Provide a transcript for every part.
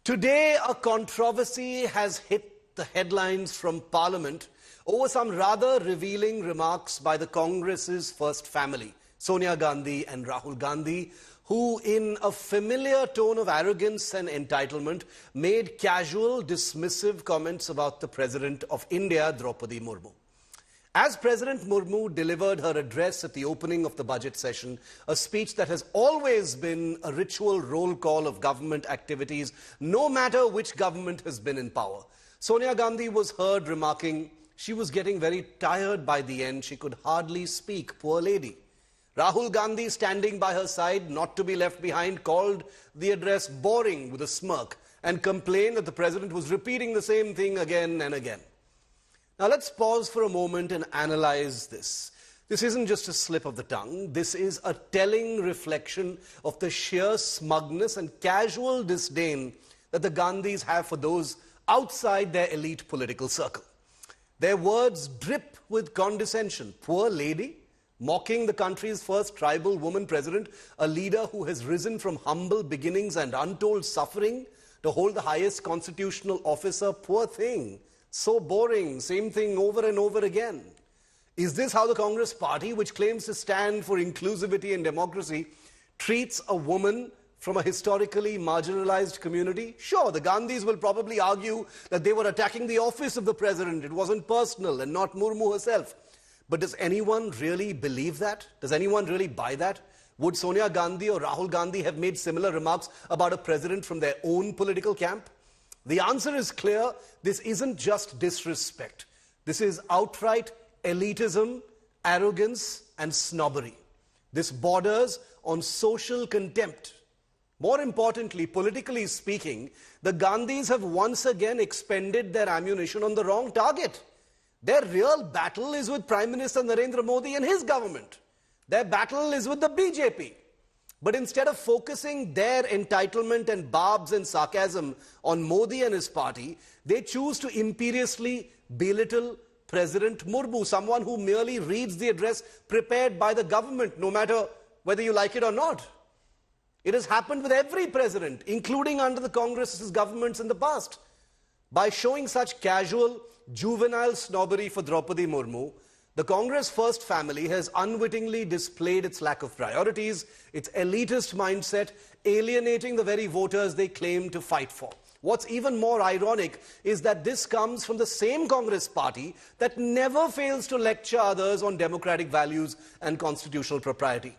Today, a controversy has hit the headlines from Parliament over some rather revealing remarks by the Congress's first family, Sonia Gandhi and Rahul Gandhi, who, in a familiar tone of arrogance and entitlement, made casual, dismissive comments about the President of India, Droupadi Murmu. As President Murmu delivered her address at the opening of the budget session, a speech that has always been a ritual roll call of government activities, no matter which government has been in power, Sonia Gandhi was heard remarking she was getting very tired by the end. She could hardly speak, poor lady. Rahul Gandhi, standing by her side, not to be left behind, called the address boring with a smirk and complained that the President was repeating the same thing again and again. Now let's pause for a moment and analyze this. This isn't just a slip of the tongue. This is a telling reflection of the sheer smugness and casual disdain that the Gandhis have for those outside their elite political circle. Their words drip with condescension. Poor lady, mocking the country's first tribal woman president, a leader who has risen from humble beginnings and untold suffering to hold the highest constitutional officer. Poor thing. So boring, same thing over and over again. Is this how the Congress party, which claims to stand for inclusivity and democracy, treats a woman from a historically marginalized community? Sure, the Gandhis will probably argue that they were attacking the office of the president. It wasn't personal and not Murmu herself. But does anyone really believe that? Does anyone really buy that? Would Sonia Gandhi or Rahul Gandhi have made similar remarks about a president from their own political camp? The answer is clear. This isn't just disrespect. This is outright elitism, arrogance, and snobbery. This borders on social contempt. More importantly, politically speaking, the Gandhis have once again expended their ammunition on the wrong target. Their real battle is with Prime Minister Narendra Modi and his government. Their battle is with the BJP. But instead of focusing their entitlement and barbs and sarcasm on Modi and his party, they choose to imperiously belittle President Murmu, someone who merely reads the address prepared by the government, no matter whether you like it or not. It has happened with every president, including under the Congress's governments in the past. By showing such casual, juvenile snobbery for Droupadi Murmu, the Congress first family has unwittingly displayed its lack of priorities, its elitist mindset, alienating the very voters they claim to fight for. What's even more ironic is that this comes from the same Congress party that never fails to lecture others on democratic values and constitutional propriety.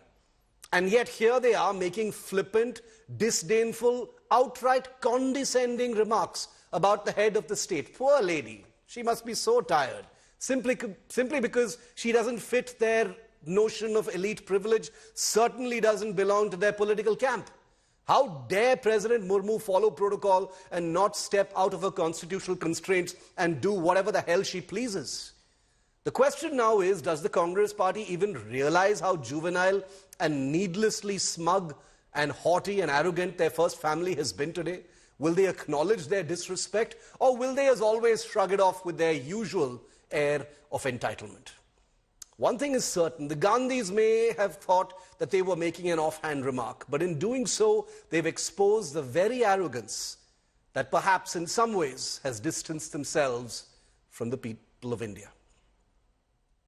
And yet here they are making flippant, disdainful, outright condescending remarks about the head of the state. Poor lady, she must be so tired. Simply because she doesn't fit their notion of elite privilege, certainly doesn't belong to their political camp. How dare President Murmu follow protocol and not step out of her constitutional constraints and do whatever the hell she pleases? The question now is, does the Congress party even realize how juvenile and needlessly smug and haughty and arrogant their first family has been today? Will they acknowledge their disrespect, or will they, as always, shrug it off with their usual air of entitlement? One thing is certain, the Gandhis may have thought that they were making an offhand remark, but in doing so, they've exposed the very arrogance that perhaps in some ways has distanced themselves from the people of India.